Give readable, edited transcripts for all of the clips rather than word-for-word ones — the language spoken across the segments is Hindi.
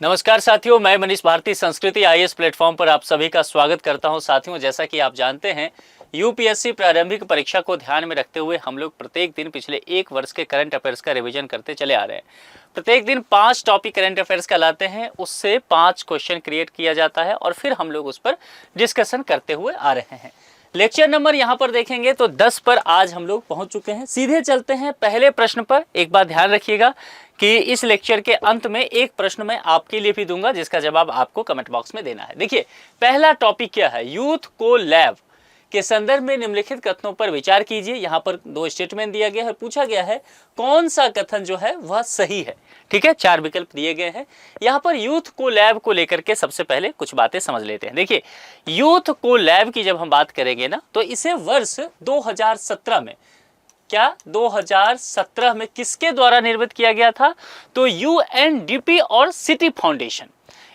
नमस्कार साथियों, मैं मनीष भारती संस्कृति आईएएस प्लेटफॉर्म पर आप सभी का स्वागत करता हूं। साथियों, जैसा कि आप जानते हैं, यूपीएससी प्रारंभिक परीक्षा को ध्यान में रखते हुए हम लोग प्रत्येक दिन पिछले एक वर्ष के करंट अफेयर्स का रिवीजन करते चले आ रहे हैं। प्रत्येक दिन 5 टॉपिक करंट अफेयर्स का लाते हैं, उससे 5 क्वेश्चन क्रिएट किया जाता है और फिर हम लोग उस पर डिस्कशन करते हुए आ रहे हैं। लेक्चर नंबर यहाँ पर देखेंगे तो 10 पर आज हम लोग पहुंच चुके हैं। सीधे चलते हैं पहले प्रश्न पर। एक बात ध्यान रखिएगा कि इस लेक्चर के अंत में एक प्रश्न मैं आपके लिए भी दूंगा जिसका जवाब आपको कमेंट बॉक्स में देना है। देखिए, पहला टॉपिक क्या है? यूथ को लैब के संदर्भ में निम्नलिखित कथनों पर विचार कीजिए। यहाँ पर 2 स्टेटमेंट दिया गया है, पूछा गया है कौन सा कथन जो है वह सही है। ठीक है, 4 विकल्प दिए गए हैं। यहाँ पर यूथ को लैब को लेकर के सबसे पहले कुछ बातें समझ लेते हैं। देखिए, यूथ को लैब की जब हम बात करेंगे ना, तो इसे वर्ष 2017 में 2017 में किसके द्वारा निर्मित किया गया था? तो यूएनडीपी और सिटी फाउंडेशन,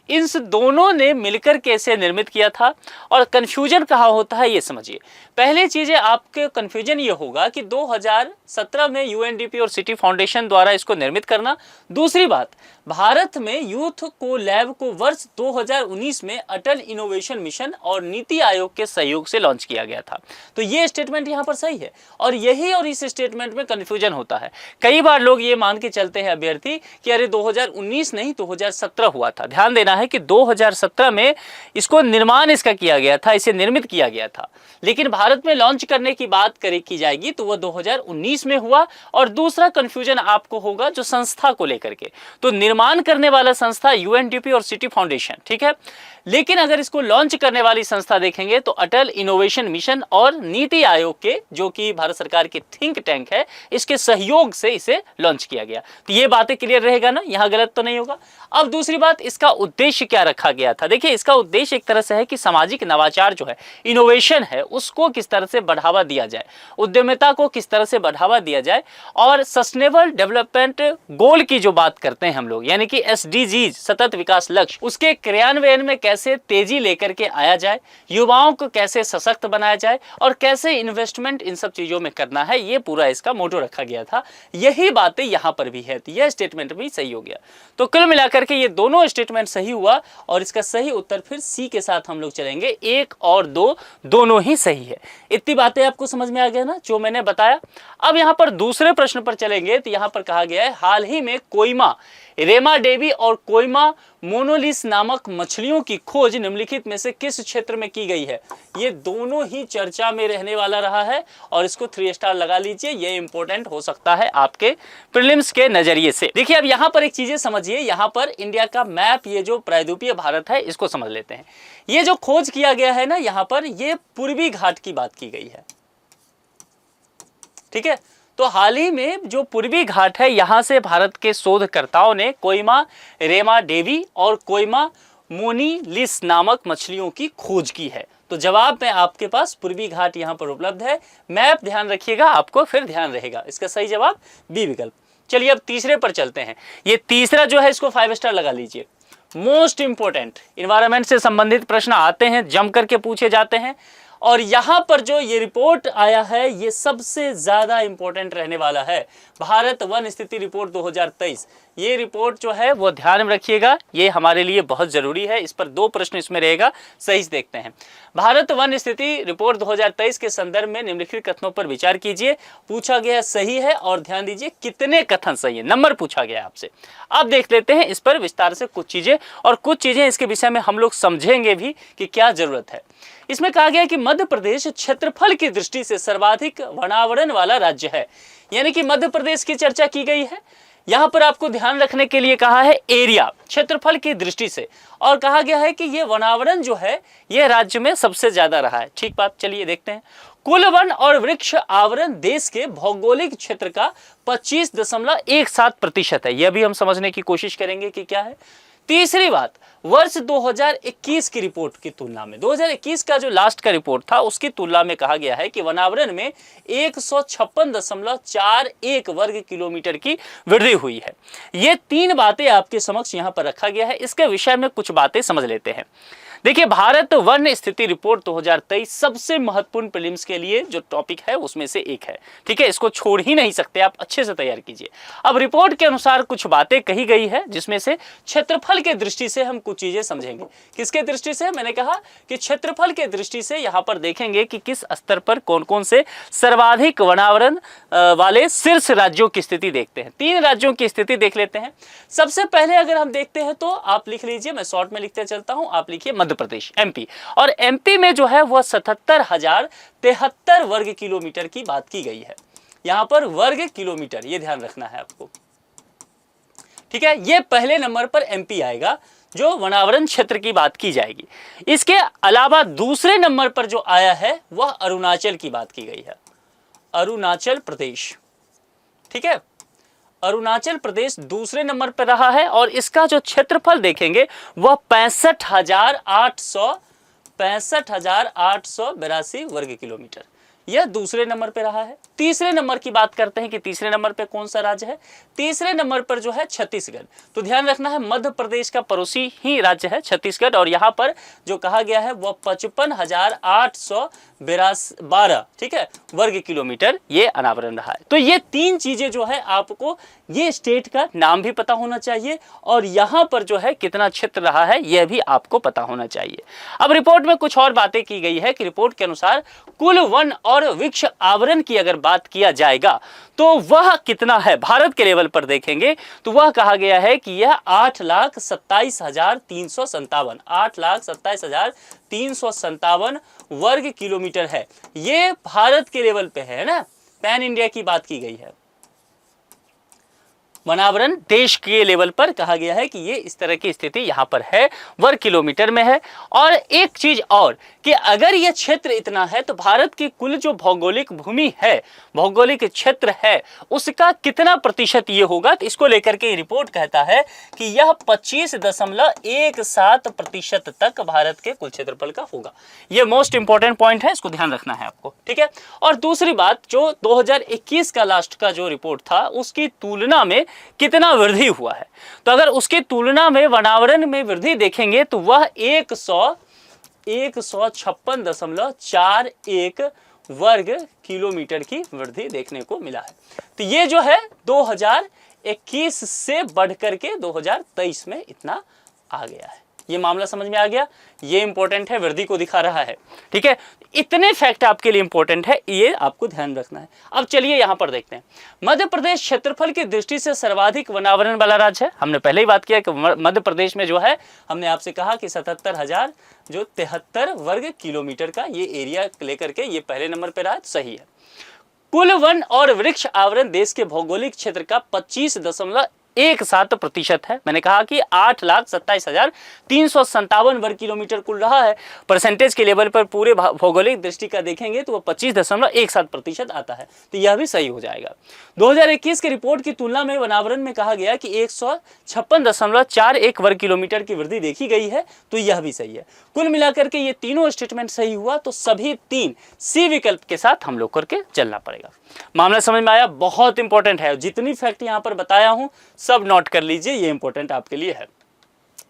इन दोनों ने मिलकर कैसे निर्मित किया था। और कंफ्यूजन कहाँ होता है ये समझिए। पहले चीज़ आपके कंफ्यूजन ये होगा कि 2017 में यूएनडीपी और सिटी फाउंडेशन द्वारा इसको निर्मित करना। दूसरी बात, भारत में यूथ को लैब को वर्ष 2019 में अटल इनोवेशन मिशन और नीति आयोग के सहयोग से लॉन्च किया गया था। तो ये स्टेटमेंट यहाँ पर सही है और यही और इस स्टेटमेंट में कंफ्यूजन होता है। कई बार लोग ये मान के चलते हैं अभ्यर्थी कि अरे 2019 नहीं 2017 हुआ था। ध्यान देना है कि 2017 में इसको निर्माण इसका किया गया था, इसे निर्मित किया गया था, लेकिन भारत में लॉन्च करने की बात की जाएगी तो वह 2019 में हुआ। और दूसरा कंफ्यूजन आपको होगा जो संस्था को लेकर के, तो निर्माण करने वाला संस्था यूएनडीपी और सिटी फाउंडेशन, ठीक है, लेकिन अगर इसको लॉन्च करने वाली संस्था देखेंगे तो अटल इनोवेशन मिशन और नीति आयोग के, जो कि भारत सरकार की थिंक टैंक है, इसके सहयोग से इसे लॉन्च किया गया। तो ये बातें क्लियर रहेगा ना, यहां गलत तो नहीं होगा। अब दूसरी बात, इसका उद्देश्य क्या रखा गया था? देखिए, इसका उद्देश्य एक तरह से है कि सामाजिक नवाचार जो है, इनोवेशन है, उसको किस तरह से बढ़ावा दिया जाए, उद्यमिता को किस तरह से बढ़ावा दिया जाए, और सस्टेनेबल डेवलपमेंट गोल की जो बात करते हैं हम लोग, यानी कि एसडीजी सतत विकास लक्ष्य, उसके क्रियान्वयन में कैसे तेजी लेकर के आया जाए, युवाओं को कैसे सशक्त बनाया जाए और कैसे इन्वेस्टमेंट इन सब चीजों में करना है, ये पूरा इसका मोटो रखा गया था। यही बातें यहां पर भी है, तो यह स्टेटमेंट भी सही हो गया। तो कुल मिलाकर के ये दोनों स्टेटमेंट सही हुआ और इसका सही उत्तर फिर सी के साथ हम लोग चलेंगे। 1 और 2 दोनों ही सही है। इतनी बातें आपको समझ में आ गया ना जो मैंने बताया। अब यहां पर दूसरे प्रश्न पर चलेंगे तो यहां पर कहा गया है हाल ही में कोइमा रेमा डेवी और कोइमा मोनोलिस नामक मछलियों की खोज निम्नलिखित में से किस क्षेत्र में की गई है? ये दोनों ही चर्चा में रहने वाला रहा है और इसको 3 स्टार लगा लीजिए, ये इंपॉर्टेंट हो सकता है आपके प्रीलिम्स के नजरिए से। देखिए, अब यहाँ पर एक चीजें समझिए। यहाँ पर इंडिया का मैप, ये जो प्रायद्वीपीय भारत है, इसको समझ लेते हैं। ये जो खोज किया गया है ना, यहाँ पर ये पूर्वी घाट की बात की गई है, ठीक है। तो हाल ही में जो पूर्वी घाट है, यहां से भारत के शोधकर्ताओं ने कोइमा रेमा डेवी और कोइमा मोनीलिस नामक मछलियों की खोज की है। तो जवाब में आपके पास पूर्वी घाट यहां पर उपलब्ध है। मैप ध्यान रखिएगा, आपको फिर ध्यान रहेगा। इसका सही जवाब बी विकल्प। चलिए अब तीसरे पर चलते हैं। ये तीसरा जो है, इसको 5 स्टार लगा लीजिए। मोस्ट इंपोर्टेंट इन्वायरमेंट से संबंधित प्रश्न आते हैं, जम करके पूछे जाते हैं, और यहां पर जो ये रिपोर्ट आया है ये सबसे ज्यादा इंपॉर्टेंट रहने वाला है। भारत वन स्थिति रिपोर्ट 2023, ये रिपोर्ट जो है वो ध्यान में रखिएगा, ये हमारे लिए बहुत जरूरी है। इस पर 2 प्रश्न इसमें रहेगा, सही से देखते हैं। भारत वन स्थिति रिपोर्ट 2023 के संदर्भ में निम्नलिखित कथनों पर विचार कीजिए। पूछा गया सही है और ध्यान दीजिए कितने कथन सही है, नंबर पूछा गया आपसे। अब देख लेते हैं इस पर विस्तार से कुछ चीजें, और कुछ चीजें इसके विषय में हम लोग समझेंगे भी कि क्या जरूरत है। इसमें कहा गया कि मध्य प्रदेश क्षेत्रफल की दृष्टि से सर्वाधिक वनावरण वाला राज्य है, यानी कि मध्य प्रदेश की चर्चा की गई है। यहां पर आपको ध्यान रखने के लिए कहा है एरिया, क्षेत्रफल की दृष्टि से, और कहा गया है कि यह वनावरण जो है यह राज्य में सबसे ज्यादा रहा है। ठीक बात, चलिए देखते हैं। कुल वन और वृक्ष आवरण देश के भौगोलिक क्षेत्र का 25.17% है। यह भी हम समझने की कोशिश करेंगे कि क्या है। तीसरी बात, वर्ष 2021 की रिपोर्ट की तुलना में 2021 का जो लास्ट का रिपोर्ट था उसकी तुलना में कहा गया है कि वनावरण में 156.41 वर्ग किलोमीटर की वृद्धि हुई है। ये 3 बातें आपके समक्ष यहां पर रखा गया है। इसके विषय में कुछ बातें समझ लेते हैं। देखिए, भारत वन स्थिति रिपोर्ट 2023 सबसे महत्वपूर्ण प्रीलिम्स के लिए जो टॉपिक है उसमें से एक है। ठीक है, इसको छोड़ ही नहीं सकते, आप अच्छे से तैयार कीजिए। अब रिपोर्ट के अनुसार कुछ बातें कही गई है, जिसमें से क्षेत्रफल के दृष्टि से हम कुछ चीजें समझेंगे। किसके दृष्टि से? मैंने कहा कि क्षेत्रफल के दृष्टि से यहां पर देखेंगे कि किस स्तर पर कौन कौन से सर्वाधिक वनावरण वाले शीर्ष राज्यों की स्थिति देखते हैं। 3 राज्यों की स्थिति देख लेते हैं। सबसे पहले अगर हम देखते हैं तो आप लिख लीजिए, मैं शॉर्ट में लिखते चलता हूं, आप लिखिए मध्य प्रदेश, एमपी। और एमपी में जो है वह 77,073 वर्ग किलोमीटर की बात की गई है। यहां पर वर्ग किलोमीटर, ये ध्यान रखना है आपको। ठीक है, ये पहले नंबर पर एमपी आएगा जो वनावरण क्षेत्र की बात की जाएगी। इसके अलावा दूसरे नंबर पर जो आया है वह अरुणाचल की बात की गई है, अरुणाचल प्रदेश। ठीक है, अरुणाचल प्रदेश दूसरे नंबर पर रहा है और इसका जो क्षेत्रफल देखेंगे वह 65,882 वर्ग किलोमीटर, यह दूसरे नंबर पे रहा है। तीसरे नंबर की बात करते हैं कि तीसरे नंबर पे कौन सा राज्य है। तीसरे नंबर पर जो है छत्तीसगढ़। तो ध्यान रखना है, मध्य प्रदेश का पड़ोसी ही राज्य है छत्तीसगढ़, और यहाँ पर जो कहा गया है वह 55,812, ठीक है, वर्ग किलोमीटर ये अनावरण रहा है। तो ये 3 चीजें जो है आपको, ये स्टेट का नाम भी पता होना चाहिए और यहाँ पर जो है कितना क्षेत्र रहा है यह भी आपको पता होना चाहिए। अब रिपोर्ट में कुछ और बातें की गई है कि रिपोर्ट के अनुसार कुल वन और वृक्ष आवरण की अगर बात किया जाएगा तो वह कितना है भारत के लेवल पर देखेंगे तो वह कहा गया है कि यह 8,27,357 8,27,357 वर्ग किलोमीटर है। ये भारत के लेवल पे है ना, पैन इंडिया की बात की गई है। वनावरण देश के लेवल पर कहा गया है कि ये इस तरह की स्थिति यहां पर है, वर्ग किलोमीटर में है। और एक चीज और कि अगर ये क्षेत्र इतना है तो भारत की कुल जो भौगोलिक भूमि है, भौगोलिक क्षेत्र है, उसका कितना प्रतिशत ये होगा, तो इसको लेकर के रिपोर्ट कहता है कि यह 25.17% तक भारत के कुल क्षेत्रफल का होगा। यह मोस्ट इंपॉर्टेंट पॉइंट है, इसको ध्यान रखना है आपको। ठीक है, और दूसरी बात, जो 2021 का लास्ट का जो रिपोर्ट था उसकी तुलना में कितना वृद्धि हुआ है, तो अगर उसकी तुलना में वनावरण में वृद्धि देखेंगे तो वह 156.41 वर्ग किलोमीटर की वृद्धि देखने को मिला है। तो ये जो है 2021 से बढ़कर के 2023 में इतना आ गया है। ये मामला समझ में आ गया, ये इंपॉर्टेंट है, वृद्धि को दिखा रहा है। ठीक है, इतने फैक्ट आपके लिए इंपॉर्टेंट है, ये आपको ध्यान रखना है। अब चलिए यहां पर देखते हैं, मध्य प्रदेश क्षेत्रफल की दृष्टि से सर्वाधिक वनावरण वाला राज्य है। हमने पहले ही बात किया कि मध्य प्रदेश में जो है, हमने आपसे कहा कि 77,073 वर्ग किलोमीटर का ये एरिया लेकर के ये पहले नंबर पर रहा है, सही है। कुल वन और वृक्ष आवरण देश के भौगोलिक क्षेत्र का 25.17% है। मैंने कहा कि 8,27,357 वर्ग किलोमीटर कुल रहा है। परसेंटेज के लेवल पर पूरे भौगोलिक दृष्टि का देखेंगे तो वह 25.17% आता है, तो यह भी सही हो जाएगा। 2021 की रिपोर्ट की तुलना में वनावरण में कहा गया कि 156.41 वर्ग किलोमीटर की वृद्धि देखी गई है, तो यह भी सही है। कुल मिलाकर के ये तीनों स्टेटमेंट सही हुआ, तो सभी 3 सी विकल्प के साथ हम लोग करके चलना पड़ेगा। मामला समझ में आया? बहुत इंपॉर्टेंट है, जितनी फैक्ट यहां पर बताया हूं सब नोट कर लीजिए, ये इंपॉर्टेंट आपके लिए है।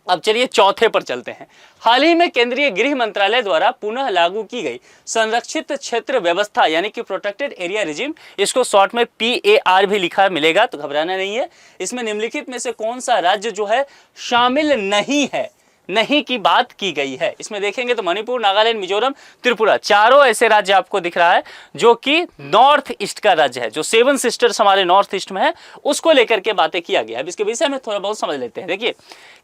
अब चलिए चौथे पर चलते हैं। हाल ही में केंद्रीय गृह मंत्रालय द्वारा पुनः लागू की गई संरक्षित क्षेत्र व्यवस्था यानी कि प्रोटेक्टेड एरिया रिजिम, इसको शॉर्ट में PAR भी लिखा मिलेगा, तो घबराना नहीं है। इसमें निम्नलिखित में से कौन सा राज्य जो है शामिल नहीं है, नहीं की बात की गई है। इसमें देखेंगे तो मणिपुर, नागालैंड, मिजोरम, त्रिपुरा, चारों ऐसे राज्य आपको दिख रहा है जो कि नॉर्थ ईस्ट का राज्य है, जो 7 सिस्टर्स हमारे नॉर्थ ईस्ट में है, उसको लेकर के बातें किया गया। अब इसके विषय में थोड़ा बहुत समझ लेते हैं। देखिए,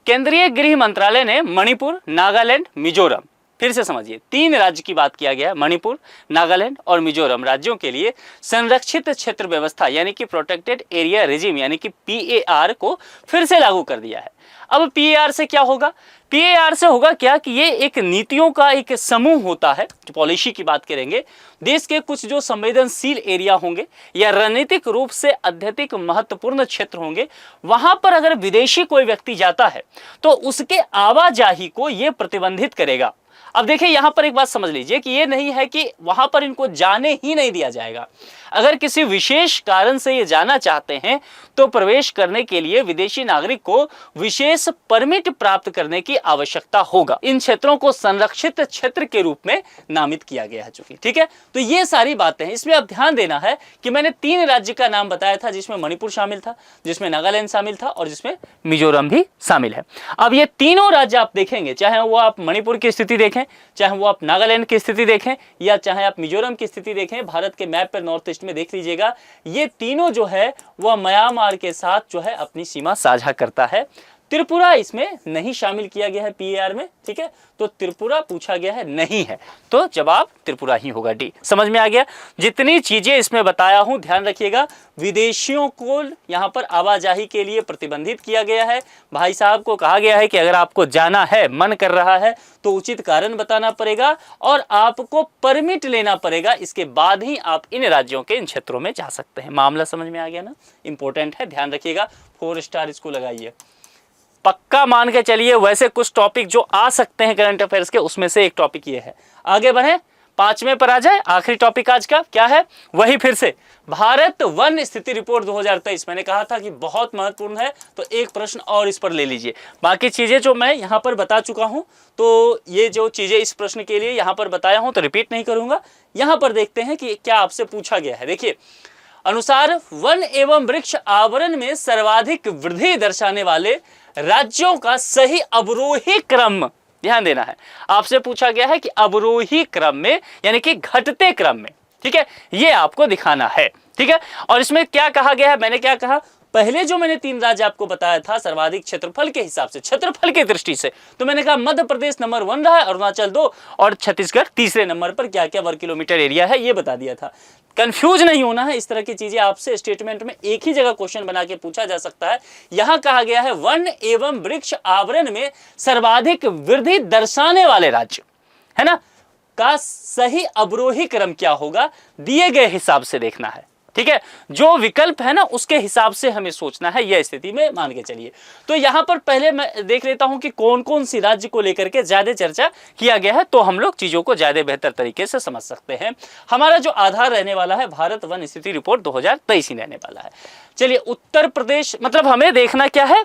केंद्रीय गृह मंत्रालय ने मणिपुर, नागालैंड, मिजोरम, फिर से समझिए 3 राज्य की बात किया गया है, मणिपुर, नागालैंड और मिजोरम राज्यों के लिए संरक्षित क्षेत्र व्यवस्था यानी कि प्रोटेक्टेड एरिया रिजिम यानी कि PAR को फिर से लागू कर दिया है। अब PAR से क्या होगा? PAR से होगा क्या कि ये एक नीतियों का एक समूह होता है। जो पॉलिसी की बात करेंगे, देश के कुछ जो संवेदनशील एरिया होंगे या रणनीतिक रूप से अत्यधिक महत्वपूर्ण क्षेत्र होंगे, वहां पर अगर विदेशी कोई व्यक्ति जाता है तो उसके आवाजाही को ये प्रतिबंधित करेगा। अब देखिए यहां पर एक बात समझ लीजिए कि ये नहीं है कि वहां पर इनको जाने ही नहीं दिया जाएगा। अगर किसी विशेष कारण से ये जाना चाहते हैं तो प्रवेश करने के लिए विदेशी नागरिक को विशेष परमिट प्राप्त करने की आवश्यकता होगा। इन क्षेत्रों को संरक्षित क्षेत्र के रूप में नामित किया गया है चूंकि, ठीक है। तो ये सारी बातें हैं। इसमें अब ध्यान देना है कि मैंने 3 राज्य का नाम बताया था, जिसमें मणिपुर शामिल था, जिसमें नागालैंड शामिल था और जिसमें मिजोरम भी शामिल है। अब ये तीनों राज्य आप देखेंगे, चाहे वो आप मणिपुर की स्थिति देखें, चाहे वो आप नागालैंड की स्थिति देखें, या चाहे आप मिजोरम की स्थिति देखें, भारत के मैप पर नॉर्थ ईस्ट में देख लीजिएगा, ये तीनों जो है वह म्यांमार के साथ जो है अपनी सीमा साझा करता है। त्रिपुरा इसमें नहीं शामिल किया गया है पीएआर में, ठीक है। तो त्रिपुरा पूछा गया है, नहीं है, तो जवाब त्रिपुरा ही होगा, डी। समझ में आ गया? जितनी चीजें इसमें बताया हूं ध्यान रखिएगा। विदेशियों को यहां पर आवाजाही के लिए प्रतिबंधित किया गया है। भाई साहब को कहा गया है कि अगर आपको जाना है, मन कर रहा है, तो उचित कारण बताना पड़ेगा और आपको परमिट लेना पड़ेगा। इसके बाद ही आप इन राज्यों के इन क्षेत्रों में जा सकते हैं। मामला समझ में आ गया ना? इंपॉर्टेंट है, ध्यान रखिएगा। 4 स्टार इसको लगाइए, पक्का मान के चलिए। वैसे कुछ टॉपिक जो आ सकते हैं करंट अफेयर्स के, उसमें से एक टॉपिक ये है। आगे बढ़े, 5वें पर आ जाए। आखिरी टॉपिक आज का क्या है? वही फिर से भारत वन स्थिति रिपोर्ट 2023। मैंने कहा था कि बहुत महत्वपूर्ण है, तो एक प्रश्न और इस पर ले लीजिए। बाकी चीजें जो मैं यहां पर बता चुका हूं, तो ये जो चीजें इस प्रश्न के लिए यहां पर बताया हूं, तो रिपीट नहीं करूंगा। यहां पर देखते हैं कि क्या आपसे पूछा गया है। देखिए, अनुसार वन एवं वृक्ष आवरण में सर्वाधिक वृद्धि दर्शाने वाले राज्यों का सही अवरोही क्रम, ध्यान देना है। आपसे पूछा गया है कि अवरोही क्रम में, यानी कि घटते क्रम में, ठीक है, ये आपको दिखाना है, ठीक है। और इसमें क्या कहा गया है, मैंने क्या कहा, पहले जो मैंने 3 राज्य आपको बताया था सर्वाधिक क्षेत्रफल के हिसाब से, क्षेत्रफल की दृष्टि से, तो मैंने कहा मध्य प्रदेश नंबर 1 रहा है, अरुणाचल 2 और छत्तीसगढ़ तीसरे नंबर पर क्या क्या वर्ग किलोमीटर एरिया है ये बता दिया था। कंफ्यूज नहीं होना है, इस तरह की चीजें आपसे स्टेटमेंट में एक ही जगह क्वेश्चन बना के पूछा जा सकता है। यहां कहा गया है वन एवं वृक्ष आवरण में सर्वाधिक वृद्धि दर्शाने वाले राज्य, है ना, का सही अवरोही क्रम क्या होगा, दिए गए हिसाब से देखना है, ठीक है। जो विकल्प है ना उसके हिसाब से हमें सोचना है, यह स्थिति में मान के चलिए। तो यहां पर पहले मैं देख लेता हूं कि कौन कौन सी राज्य को लेकर के ज्यादा चर्चा किया गया है, तो हम लोग चीजों को ज्यादा बेहतर तरीके से समझ सकते हैं। हमारा जो आधार रहने वाला है भारत वन स्थिति रिपोर्ट 2023 ही रहने वाला है। चलिए, उत्तर प्रदेश, मतलब हमें देखना क्या है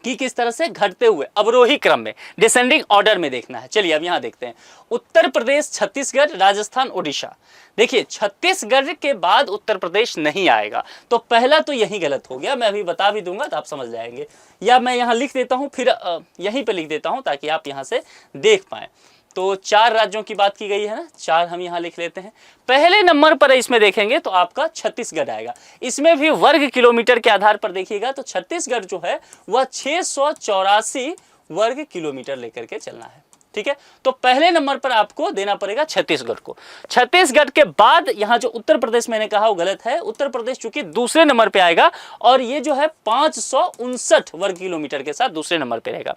कि किस तरह से घटते हुए अवरोही क्रम में, डिसेंडिंग ऑर्डर में देखना है। चलिए अब यहां देखते हैं, उत्तर प्रदेश, छत्तीसगढ़, राजस्थान, ओडिशा। देखिए, छत्तीसगढ़ के बाद उत्तर प्रदेश नहीं आएगा, तो पहला तो यही गलत हो गया। मैं अभी बता भी दूंगा तो आप समझ जाएंगे, या मैं यहां लिख देता हूं, फिर यहीं पे लिख देता हूं ताकि आप यहां से देख पाए। तो 4 राज्यों की बात की गई है ना, 4 हम यहां लिख लेते हैं। पहले नंबर पर इसमें देखेंगे तो आपका छत्तीसगढ़ आएगा। इसमें भी वर्ग किलोमीटर के आधार पर देखिएगा तो छत्तीसगढ़ जो है वह 684 वर्ग किलोमीटर लेकर के चलना है, ठीक है। तो पहले नंबर पर आपको देना पड़ेगा छत्तीसगढ़ को। छत्तीसगढ़ के बाद यहां जो उत्तर प्रदेश मैंने कहा वो गलत है। उत्तर प्रदेश चूंकि दूसरे नंबर पे आएगा और ये जो है 559 वर्ग किलोमीटर के साथ दूसरे नंबर पे रहेगा।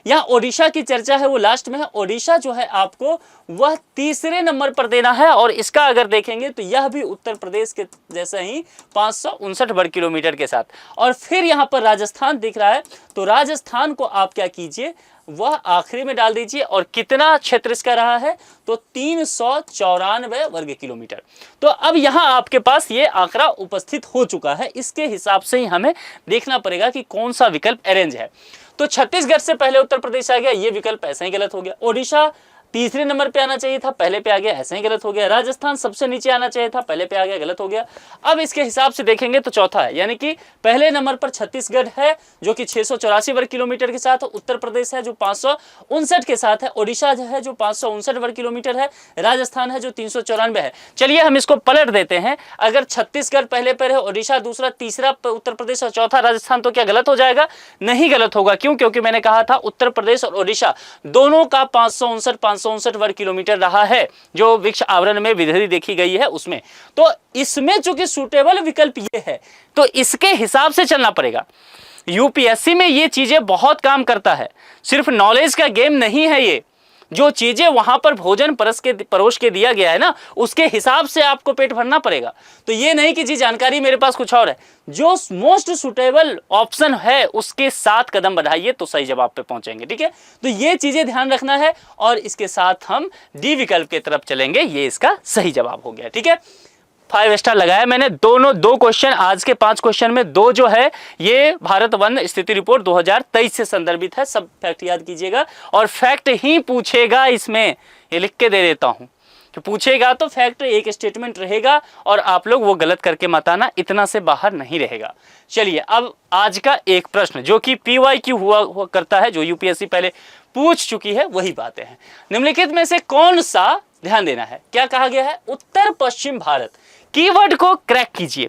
यहां ओडिशा की चर्चा है वो लास्ट में है। ओडिशा जो है आपको वह तीसरे नंबर पर देना है और इसका अगर देखेंगे तो यह भी उत्तर प्रदेश के जैसे ही 559 वर्ग किलोमीटर के साथ। और फिर यहां पर राजस्थान दिख रहा है, तो राजस्थान को आप क्या कीजिए, वह आखिरी में डाल दीजिए। और कितना क्षेत्र इसका रहा है, तो 394 वर्ग किलोमीटर। तो अब यहां आपके पास ये आंकड़ा उपस्थित हो चुका है, इसके हिसाब से ही हमें देखना पड़ेगा कि कौन सा विकल्प अरेंज है। तो छत्तीसगढ़ से पहले उत्तर प्रदेश आ गया, ये विकल्प ऐसा ही गलत हो गया। ओडिशा तीसरे नंबर पे आना चाहिए था, पहले पे आ गया, ऐसा ही गलत हो गया। राजस्थान सबसे नीचे आना चाहिए था, पहले पे आ गया, गलत हो गया। अब इसके हिसाब से देखेंगे तो चौथा है, यानी कि पहले नंबर पर छत्तीसगढ़ है जो कि 684 वर्ग किलोमीटर के साथ, उत्तर प्रदेश है जो 559 के साथ है, ओडिशा है जो 559 वर्ग किलोमीटर है, राजस्थान है जो 394 है। चलिए हम इसको पलट देते हैं, अगर छत्तीसगढ़ पहले पर है, ओडिशा दूसरा, तीसरा उत्तर प्रदेश और चौथा राजस्थान, तो क्या गलत हो जाएगा? नहीं गलत होगा। क्यों? क्योंकि मैंने कहा था उत्तर प्रदेश और ओडिशा दोनों का 559 वर्ग किलोमीटर रहा है, जो वृक्ष आवरण में वृद्धि देखी गई है उसमें। तो इसमें चूंकि सुटेबल विकल्प ये है, तो इसके हिसाब से चलना पड़ेगा। यूपीएससी में ये चीजें बहुत काम करता है, सिर्फ नॉलेज का गेम नहीं है ये। जो चीजें वहां पर भोजन परोस के दिया गया है ना, उसके हिसाब से आपको पेट भरना पड़ेगा। तो ये नहीं कि जी जानकारी मेरे पास कुछ और है, जो मोस्ट सुटेबल ऑप्शन है उसके साथ कदम बढ़ाइए तो सही जवाब पे पहुंचेंगे। ठीक है, तो ये चीजें ध्यान रखना है और इसके साथ हम डी विकल्प की तरफ चलेंगे, ये इसका सही जवाब हो गया। ठीक है, 5 स्टार लगाया मैंने। दो क्वेश्चन, आज के 5 क्वेश्चन में 2 जो है ये भारत वन स्थिति रिपोर्ट 2023 से संदर्भित है। सब फैक्ट याद कीजिएगा और फैक्ट ही पूछेगा इसमें, ये लिख के दे देता हूं कि पूछेगा तो फैक्ट एक स्टेटमेंट रहेगा और आप लोग वो गलत करके मत आना, इतना से बाहर नहीं रहेगा। चलिए अब आज का एक प्रश्न जो कि PYQ हुआ करता है, जो यूपीएससी पहले पूछ चुकी है, वही बातें हैं। निम्नलिखित में से कौन सा, ध्यान देना है, क्या कहा गया है, उत्तर पश्चिम भारत। कीवर्ड को क्रैक कीजिए,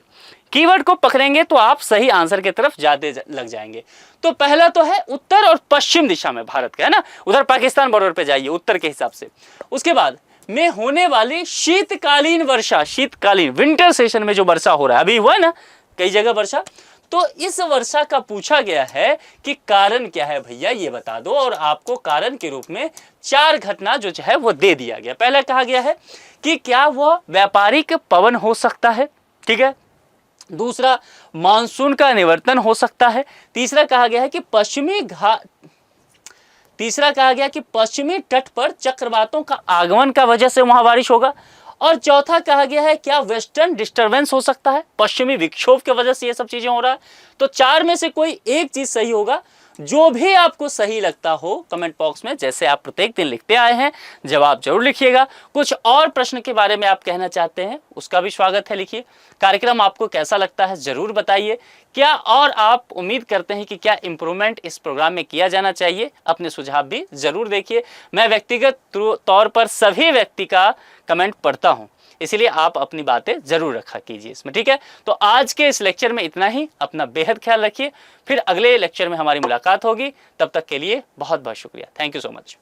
कीवर्ड को पकड़ेंगे तो आप सही आंसर की तरफ जाते लग जाएंगे। तो पहला तो है उत्तर और पश्चिम दिशा में भारत का, है ना, उधर पाकिस्तान बॉर्डर पे जाइए उत्तर के हिसाब से। उसके बाद में होने वाली शीतकालीन वर्षा, शीतकालीन विंटर सेशन में जो वर्षा हो रहा है, अभी हुआ है ना कई जगह वर्षा, तो इस वर्षा का पूछा गया है कि कारण क्या है भैया ये बता दो, और आपको कारण के रूप में 4 घटना जो है वो दे दिया गया। पहला कहा गया है कि क्या वह व्यापारिक पवन हो सकता है, ठीक है, दूसरा मानसून का निवर्तन हो सकता है, तीसरा कहा गया है कि पश्चिमी तट पर चक्रवातों का आगमन का वजह से वहां बारिश होगा, और चौथा कहा गया है क्या वेस्टर्न डिस्टरबेंस हो सकता है, पश्चिमी विक्षोभ की वजह से ये सब चीजें हो रहा है। तो 4 में से कोई एक चीज सही होगा। जो भी आपको सही लगता हो कमेंट बॉक्स में, जैसे आप प्रत्येक दिन लिखते आए हैं, जवाब जरूर लिखिएगा। कुछ और प्रश्न के बारे में आप कहना चाहते हैं उसका भी स्वागत है, लिखिए। कार्यक्रम आपको कैसा लगता है जरूर बताइए। क्या और आप उम्मीद करते हैं कि क्या इंप्रूवमेंट इस प्रोग्राम में किया जाना चाहिए, अपने सुझाव भी जरूर देखिए। मैं व्यक्तिगत तौर पर सभी व्यक्ति का कमेंट पढ़ता हूं, इसलिए आप अपनी बातें जरूर रखा कीजिए इसमें, ठीक है। तो आज के इस लेक्चर में इतना ही, अपना बेहद ख्याल रखिए। फिर अगले लेक्चर में हमारी मुलाकात होगी, तब तक के लिए बहुत बहुत शुक्रिया। Thank you so much.